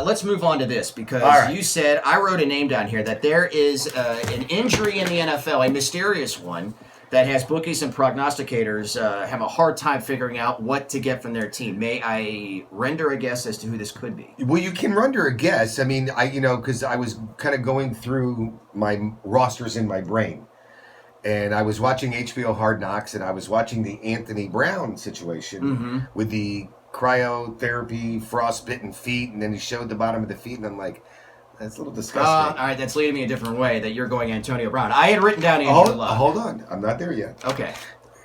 let's move on to this because right. you said, I wrote a name down here, that there is an injury in the NFL, a mysterious one, that has bookies and prognosticators have a hard time figuring out what to get from their team. May I render a guess as to who this could be? Well, you can render a guess. I mean, because I was kind of going through my rosters in my brain. And I was watching HBO Hard Knocks, and I was watching the Anthony Brown situation with the cryotherapy, frostbitten feet, and then he showed the bottom of the feet, and I'm like, that's a little disgusting. All right, that's leading me a different way, that you're going Antonio Brown. I had written down Andrew Luck. Hold on. I'm not there yet. Okay.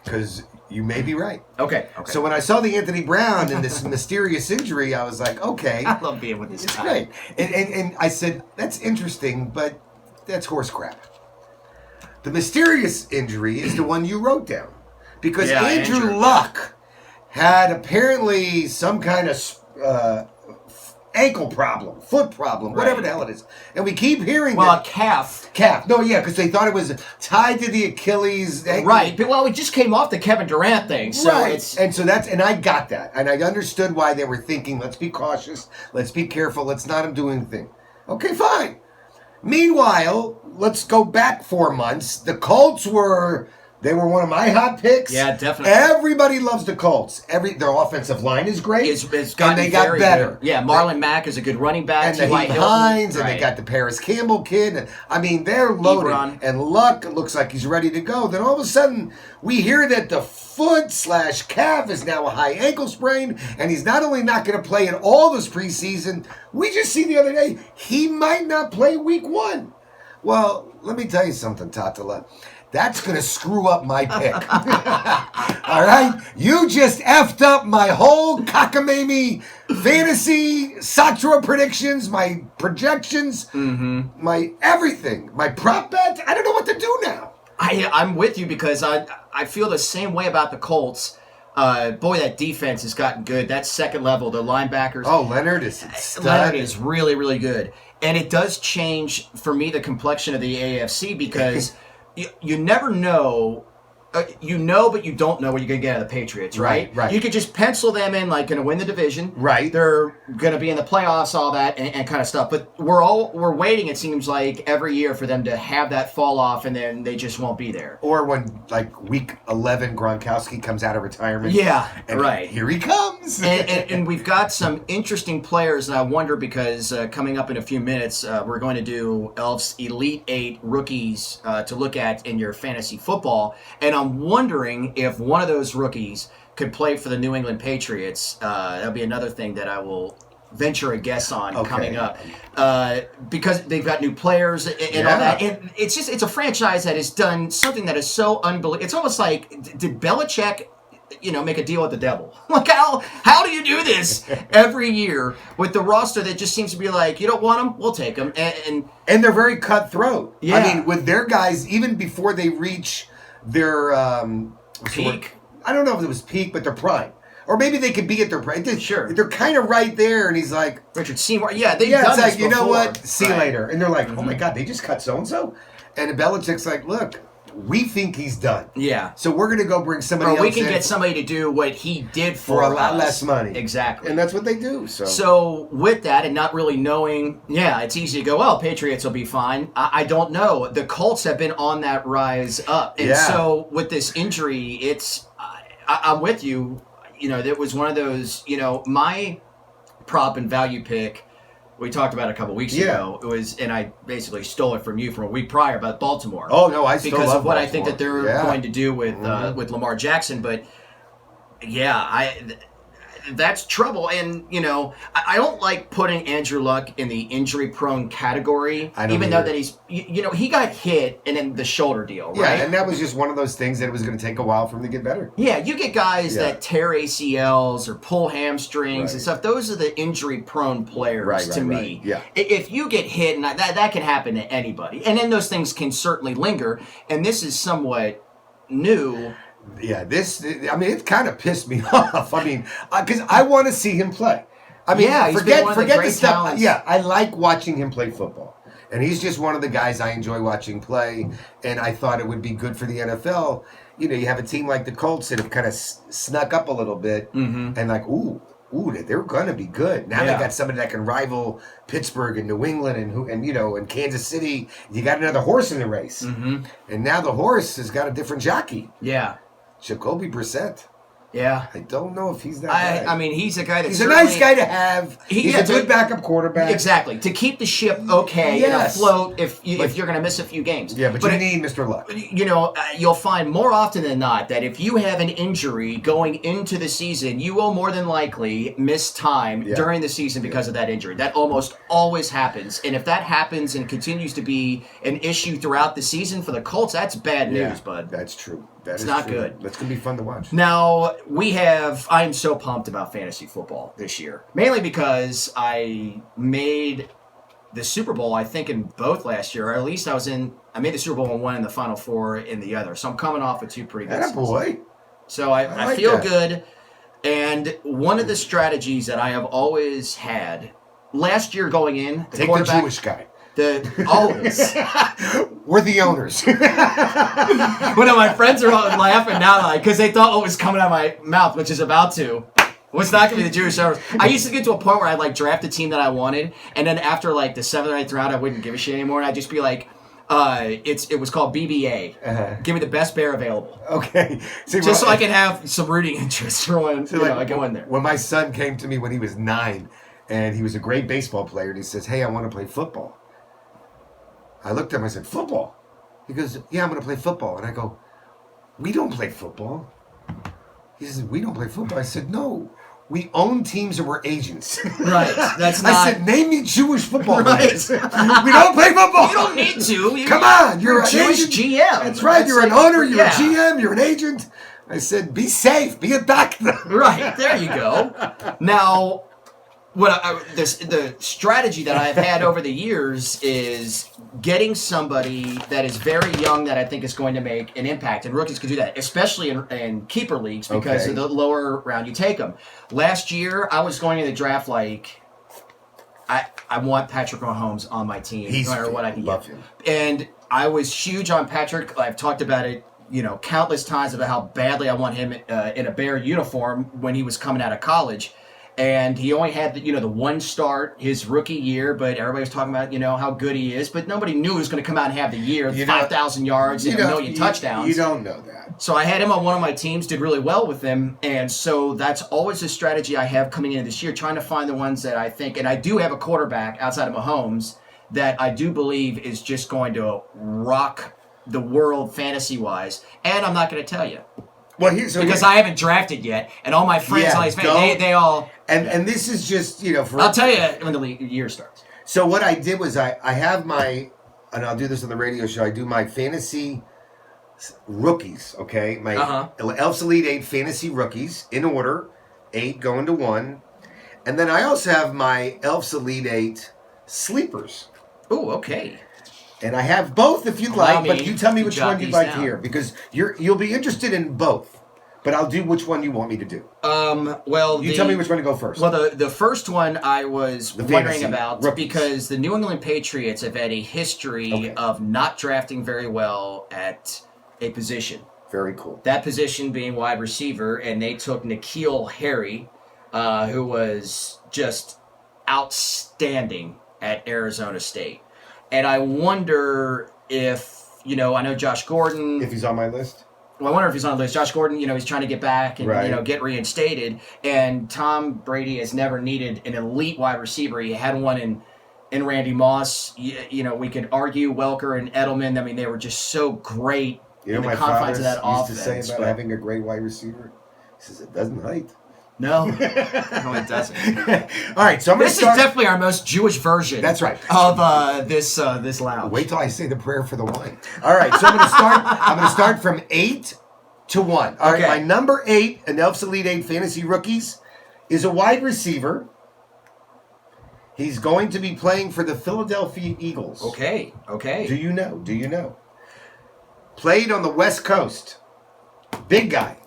Because you may be right. Okay. So when I saw the Anthony Brown and this mysterious injury, I was like, okay. I love being with this It's guy. great. And I said, that's interesting, but that's horse crap. The mysterious injury is the one you wrote down. Because Andrew Luck had apparently some kind of ankle problem, foot problem, whatever the hell it is. And we keep hearing a calf. Calf. No, yeah, because they thought it was tied to the Achilles. Right. But, we just came off the Kevin Durant thing. So it's... And I got that. And I understood why they were thinking, let's be cautious, let's be careful, let's not do anything. Okay, fine. Meanwhile, let's go back 4 months. The Colts were one of my hot picks. Yeah, definitely. Everybody loves the Colts. Their offensive line is great. It's and they got better. Good. Yeah, Marlon Mack is a good running back. And Naheem Hines, and they got the Paris Campbell kid. And, I mean, they're loaded. Ebron. And Luck looks like he's ready to go. Then all of a sudden, we hear that the foot/calf is now a high ankle sprain, and he's not only not going to play in all this preseason, we just see the other day, he might not play week 1. Well, let me tell you something, Tatala. That's going to screw up my pick. All right? You just effed up my whole cockamamie fantasy, Satro predictions, my projections, my everything, my prop bet. I don't know what to do now. I'm with you because I feel the same way about the Colts. Boy, that defense has gotten good. That second level, the linebackers. Oh, Leonard is a stud. Leonard is really, really good. And it does change, for me, the complexion of the AFC because you never know. You know, but you don't know what you're going to get out of the Patriots, right? Right. You could just pencil them in like going to win the division. Right. They're going to be in the playoffs, all that, and kind of stuff. But we're waiting, it seems like, every year for them to have that fall off, and then they just won't be there. Or when, like, week 11, Gronkowski comes out of retirement. Yeah, and right. Here he comes. and we've got some interesting players, and I wonder because coming up in a few minutes, we're going to do Elf's Elite 8 rookies to look at in your fantasy football. And I'm wondering if one of those rookies could play for the New England Patriots. That'll be another thing that I will venture a guess on coming up. Because they've got new players and all that. And it's a franchise that has done something that is so unbelievable. It's almost like, did Belichick make a deal with the devil? Like, how do you do this every year with the roster that just seems to be like, you don't want them, we'll take them. And they're very cutthroat. Yeah. I mean, with their guys, even before they reach their peak. I don't know if it was peak, but their prime. Or maybe they could be at their prime. Sure. They're kind of right there, and he's like... Richard Seymour. Yeah, they've done it's like, this you know before. what? See you later. And they're like, oh my God, they just cut so-and-so? And Belichick's like, look, we think he's done. Yeah. So we're going to go bring somebody else in. Or we can get somebody to do what he did for a lot us. less money. Exactly. And that's what they do. So with that and not really knowing, it's easy to go, well, Patriots will be fine. I don't know. The Colts have been on that rise up. And so with this injury, I'm with you. That was one of those, my prop and value pick, we talked about it a couple weeks ago. It was, and I basically stole it from you from a week prior about Baltimore. Oh no, I still love because of what Baltimore. I think that they're going to do with Lamar Jackson. But that's trouble. And I don't like putting Andrew Luck in the injury-prone category, even though that he's he got hit and then the shoulder deal, right? Yeah, and that was just one of those things that it was going to take a while for him to get better. Yeah, you get guys that tear ACLs or pull hamstrings and stuff. Those are the injury-prone players to me. Yeah. If you get hit, and that can happen to anybody, and then those things can certainly linger. And this is somewhat new. Yeah, it kind of pissed me off. I mean, because I want to see him play. I mean, forget the stuff. Talents. Yeah, I like watching him play football. And he's just one of the guys I enjoy watching play. And I thought it would be good for the NFL. You have a team like the Colts that have kind of snuck up a little bit. And like, ooh, they're going to be good. Now Yeah. they got somebody that can rival Pittsburgh and New England and Kansas City. You got another horse in the race. Mm-hmm. And now the horse has got a different jockey. Yeah. Jacoby Brissett. Yeah. I don't know if he's that guy. I mean, he's a guy that's He's a nice guy to have. He's a good backup quarterback. Exactly. To keep the ship okay and afloat if you're going to miss a few games. Yeah, but you need Mr. Luck. You'll find more often than not that if you have an injury going into the season, you will more than likely miss time during the season because of that injury. That almost always happens. And if that happens and continues to be an issue throughout the season for the Colts, that's bad news, bud. That's true. It's not good. That's going to be fun to watch. Now, I am so pumped about fantasy football this year. Mainly because I made the Super Bowl, I think, in both last year. Or at least I made the Super Bowl in one and the Final Four in the other. So I'm coming off with 2 pretty good seasons. Boy. So I feel good. And one of the strategies that I have always had, last year going in, Take the Jewish guy. Always. We're the owners. One of my friends are all laughing now, because they thought what was coming out of my mouth, which is about to. Was not going to be the Jewish owners. I used to get to a point where I'd draft a team that I wanted, and then after the 7th or 8th round, I wouldn't give a shit anymore, and I'd just be like, it was called BBA. Uh-huh. Give me the best bear available. Okay. See, just so I can have some rooting interest for when I go in there. When my son came to me when he was 9, and he was a great baseball player, and he says, "Hey, I want to play football." I looked at him, I said, "Football?" He goes, "Yeah, I'm going to play football." And I go, "We don't play football." He says, "We don't play football." I said, "No, we own teams and we're agents." Right. That's not... I said, "Name me Jewish football players." Right. We don't play football. You don't need to. Come on. You're a Jewish agent. GM. That's right. You're an owner. You're a GM. You're an agent. I said, "Be safe. Be a doctor." Right. There you go. Now... the strategy that I've had over the years is getting somebody that is very young that I think is going to make an impact. And rookies can do that, especially in keeper leagues because of the lower round you take them. Last year, I was going in the draft I want Patrick Mahomes on my team no matter what I can get. Him. And I was huge on Patrick. I've talked about it countless times about how badly I want him in a Bear uniform when he was coming out of college. And he only had the one start his rookie year, but everybody was talking about how good he is. But nobody knew he was going to come out and have the year, 5,000 yards and 1 million touchdowns. You don't know that. So I had him on one of my teams, did really well with him, and so that's always a strategy I have coming into this year, trying to find the ones that I think, and I do have a quarterback outside of Mahomes that I do believe is just going to rock the world fantasy-wise, and I'm not going to tell you. Well, because I haven't drafted yet, and all my friends, they all... And this is just, I'll tell you when the year starts. So what I did was I have my, and I'll do this on the radio show, I do my fantasy rookies, okay? My Elf's Elite 8 fantasy rookies, in order, 8 going to 1. And then I also have my Elf's Elite 8 sleepers. Ooh, okay. And I have both if you'd like, but you tell me which one you'd like to hear, because you'll be interested in both. But I'll do which one you want me to do. You tell me which one to go first. Well, the first one I was wondering about because the New England Patriots have had a history of not drafting very well at a position. Very cool. That position being wide receiver, and they took N'Keal Harry, who was just outstanding at Arizona State. And I wonder if, I know Josh Gordon... If he's on my list? Well, I wonder if he's on the list. Josh Gordon, he's trying to get back and, get reinstated. And Tom Brady has never needed an elite wide receiver. He had one in Randy Moss. We could argue Welker and Edelman. I mean, they were just so great in the confines of that offense. Used to say about having a great wide receiver. He says it doesn't hurt. No, it doesn't. All right, so this is definitely our most Jewish version. That's right. Of this lounge. Wait till I say the prayer for the wine. All right, so I'm going to start from 8 to 1. All right, my number 8 in Elf's Elite 8 Fantasy Rookies is a wide receiver. He's going to be playing for the Philadelphia Eagles. Okay. Do you know? Played on the West Coast. Big guy.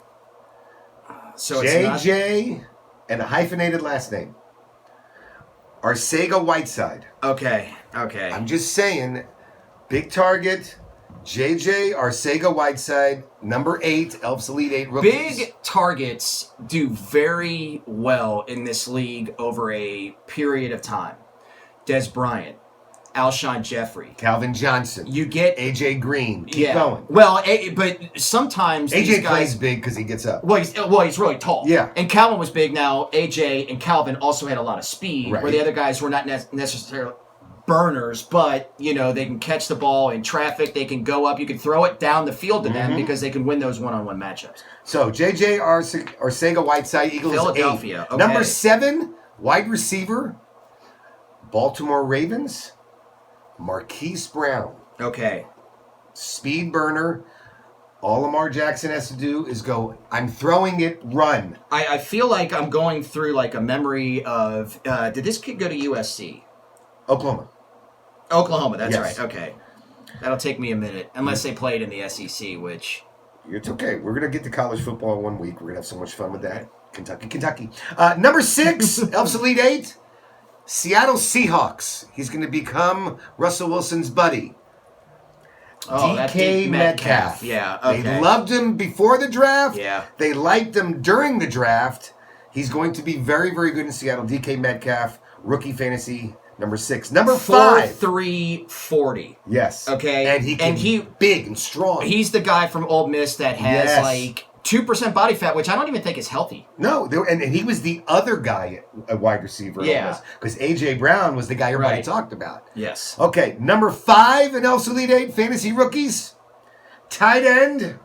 So JJ and a hyphenated last name. Arcega Whiteside. Okay. I'm just saying, big target, JJ Arcega-Whiteside, number 8, Elf's Elite 8 rookies. Big targets do very well in this league over a period of time. Des Bryant, Alshon Jeffrey, Calvin Johnson. You get AJ Green. Keep going. Well, but sometimes AJ these guys plays big because he gets up. Well, he's really tall. Yeah. And Calvin was big. Now AJ and Calvin also had a lot of speed, Right. where the other guys were not necessarily burners, but they can catch the ball in traffic. They can go up. You can throw it down the field to them because they can win those one-on-one matchups. So JJ Arcega-Whiteside, Eagles Philadelphia. 8. Okay. Number 7, wide receiver, Baltimore Ravens, Marquise Brown. Okay. Speed burner. All Lamar Jackson has to do is go, I'm throwing it, run. I feel like I'm going through like a memory of, did this kid go to USC? Oklahoma, that's Yes. right. Okay. That'll take me a minute, unless they played in the SEC, which... It's okay. We're going to get to college football in 1 week. We're going to have so much fun with that. Kentucky. Number 6, Elf's Elite 8, Seattle Seahawks. He's going to become Russell Wilson's buddy. Oh, that's DK Metcalf. Yeah, okay. They loved him before the draft. Yeah. They liked him during the draft. He's going to be very, very good in Seattle. DK Metcalf, rookie fantasy, number 6. Number 5. 4.340. Yes. Okay. And he big and strong. He's the guy from Ole Miss that has Yes. like 2% body fat, which I don't even think is healthy. No, and he was the other guy at wide receiver. Yeah. Because A.J. Brown was the guy everybody Right. talked about. Yes. Okay, number 5 in Elf's Elite 8 fantasy rookies. Tight end,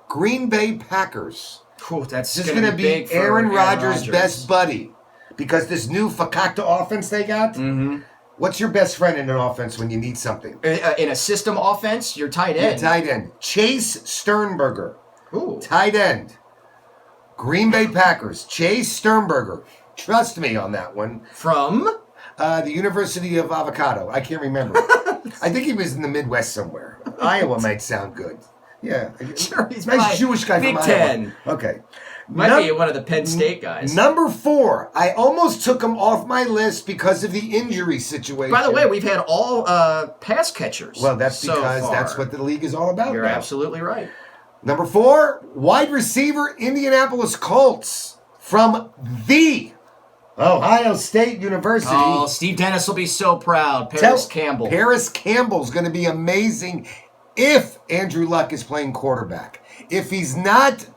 Green Bay Packers. Whew, that's This is going to be big for Aaron Rodgers' best buddy. Because this new Fakakta offense they got, what's your best friend in an offense when you need something? In a system offense, you're tight end. Tight end. Chase Sternberger. Ooh. Tight end. Green Bay Packers. Chase Sternberger. Trust me on that one. From? The University of Avocado. I can't remember. I think he was in the Midwest somewhere. Iowa might sound good. Yeah. Sure, he's nice my Jewish guy Big from Ten. Iowa. Okay. Might be one of the Penn State guys. Number 4. I almost took him off my list because of the injury situation. By the way, we've had all pass catchers. Well, that's so because far. that's what the league is all about You're now. absolutely right. Number 4, wide receiver, Indianapolis Colts from the Ohio State University. Oh, Steve Dennis will be so proud. Paris Campbell. Paris Campbell's going to be amazing if Andrew Luck is playing quarterback. If he's not,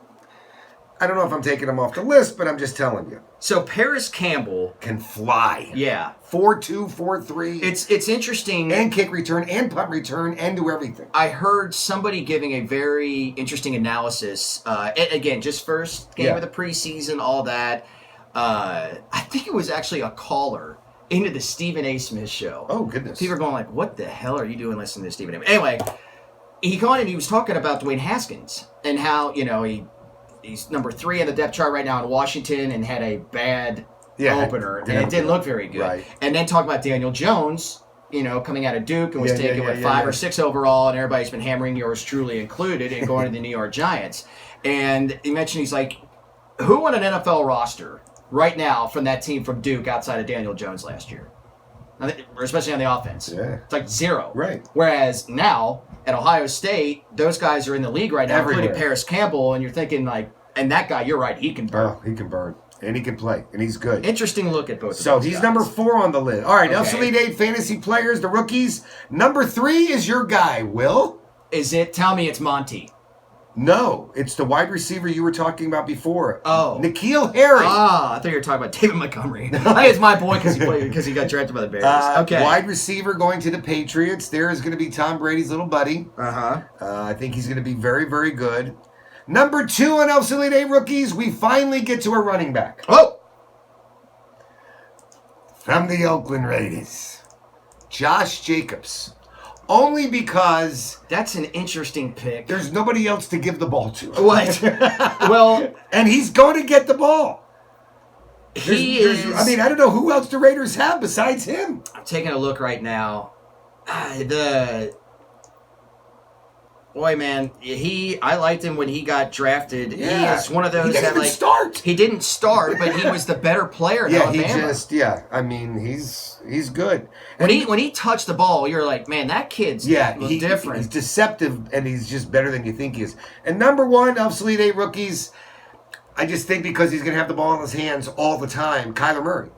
I don't know if I'm taking him off the list, but I'm just telling you. So Paris Campbell Can fly. Yeah. 4.2, 4.3. It's interesting. And kick return and punt return and do everything. I heard somebody giving a very interesting analysis. Again, just first game of the preseason, all that. I think it was actually a caller into the Stephen A. Smith show. Oh, goodness. People are going like, what the hell are you doing listening to Stephen A. Anyway, he called and he was talking about Dwayne Haskins and how, he's number 3 on the depth chart right now in Washington and had a bad opener. And it didn't look very good. Right. And then talk about Daniel Jones, coming out of Duke and was taken with 5 or 6 overall, and everybody's been hammering yours truly included and going to the New York Giants. And he mentioned, he's like, who on an NFL roster right now from that team from Duke outside of Daniel Jones last year? Especially on the offense. Yeah. It's like 0. Right. Whereas now at Ohio State, those guys are in the league right now, Everywhere. including Paris Campbell, and you're thinking like, and that guy, you're right, he can burn. Oh, he can burn. And he can play. And he's good. Interesting look at both of So those he's guys. number 4 on the list. All right, Okay. Elf's Elite 8 fantasy players, the rookies. Number 3 is your guy, Will. Is it? Tell me it's Monty. No, it's the wide receiver you were talking about before. Oh. N'Keal Harry. Ah, I thought you were talking about David Montgomery. I think it's my boy because he got drafted by the Bears. Okay. Wide receiver going to the Patriots. There is going to be Tom Brady's little buddy. Uh-huh. I think he's going to be very, very good. Number 2 on Elf's Elite 8 rookies, we finally get to a running back. Oh! From the Oakland Raiders, Josh Jacobs. Only because That's an interesting pick. there's nobody else to give the ball to. What? Well, And he's going to get the ball. he is... I don't know who else the Raiders have besides him. I'm taking a look right now. Boy, man, I liked him when he got drafted. Yeah. He is one of those He didn't that even like start. He didn't start, but he was the better player in Yeah, Alabama. I mean, he's good. When he touched the ball, you're like, man, that kid's different. He's deceptive, and he's just better than you think he is. And number one, Elf's Elite 8 rookies, I just think because he's going to have the ball in his hands all the time, Kyler Murray.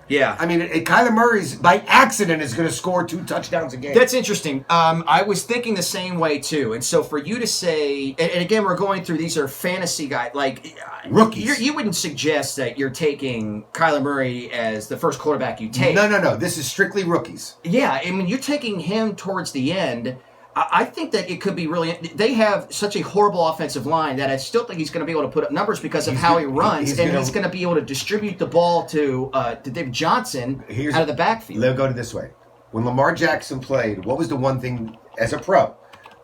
Yeah. I mean, Kyler Murray's, by accident, is going to score 2 touchdowns a game. That's interesting. I was thinking the same way, too. And so for you to say, and again, we're going through, these are fantasy guys, like rookies. You wouldn't suggest that you're taking Kyler Murray as the first quarterback you take. No. This is strictly rookies. Yeah, I mean, you're taking him towards the end. I think that it could be really. They have such a horrible offensive line that I still think he's going to be able to put up numbers because of how he runs, he's going to be able to distribute the ball to David Johnson out of the backfield. Let's go to this way. When Lamar Jackson played, what was the one thing as a pro?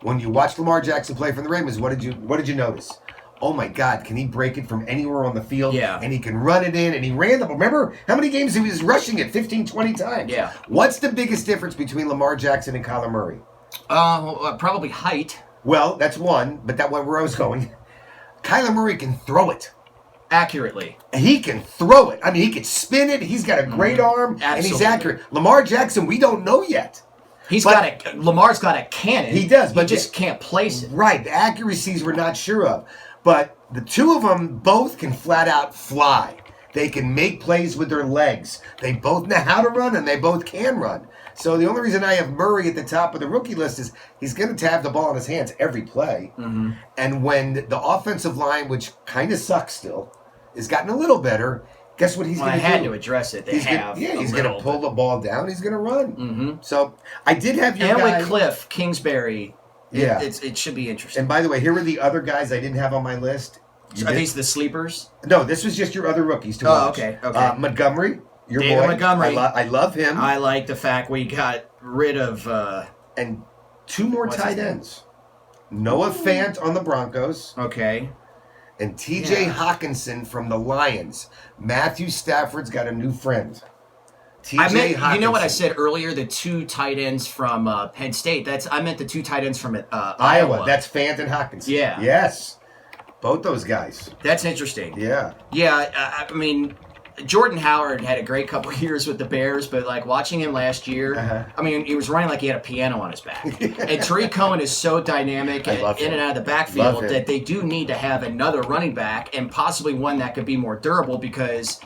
When you watched Lamar Jackson play from the Ravens, what did you notice? Oh my God, can he break it from anywhere on the field? Yeah. And he can run it in, and he ran them. Remember how many games he was rushing it 15, 20 times? Yeah. What's the biggest difference between Lamar Jackson and Kyler Murray? Probably height. Well, that's one, but that went where I was going. Kyler Murray can throw it. Accurately. He can throw it. I mean, he can spin it. He's got a great arm, and he's accurate. Lamar Jackson, we don't know yet. Lamar's got a cannon. He does, but he just can't place it. Right, the accuracies we're not sure of. But the two of them both can flat out fly. They can make plays with their legs. They both know how to run, and they both can run. So the only reason I have Murray at the top of the rookie list is he's going to have the ball in his hands every play. Mm-hmm. And when the offensive line, which kind of sucks still, has gotten a little better, guess what he's going to do? I had to address it. He's going to pull the ball down. He's going to run. Mm-hmm. So I did have your guy. And with Cliff Kingsbury, it should be interesting. And by the way, here were the other guys I didn't have on my list. Are these the sleepers? No, this was just your other rookies to watch. Okay. Montgomery. Your David boy. Montgomery. I love him. I like the fact we got rid of... and 2 more tight ends. Noah Fant on the Broncos. Okay. And T.J. Hawkinson from the Lions. Matthew Stafford's got a new friend. Hawkinson. You know what I said earlier? The 2 tight ends from Penn State. I meant the 2 tight ends from Iowa. That's Fant and Hawkinson. Yeah. Yes. Both those guys. That's interesting. Yeah. Yeah, I mean... Jordan Howard had a great couple of years with the Bears, but like watching him last year, I mean, he was running like he had a piano on his back. And Tariq Cohen is so dynamic in and out of the backfield that they do need to have another running back and possibly one that could be more durable because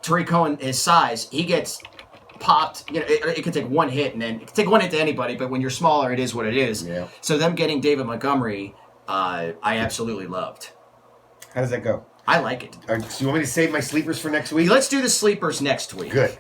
Tariq Cohen, his size, he gets popped. You know, it could take one hit and then it could take one hit to anybody, but when you're smaller, it is what it is. Yeah. So them getting David Montgomery, I absolutely loved. How does that go? I like it. So you want me to save my sleepers for next week? Let's do the sleepers next week. Good.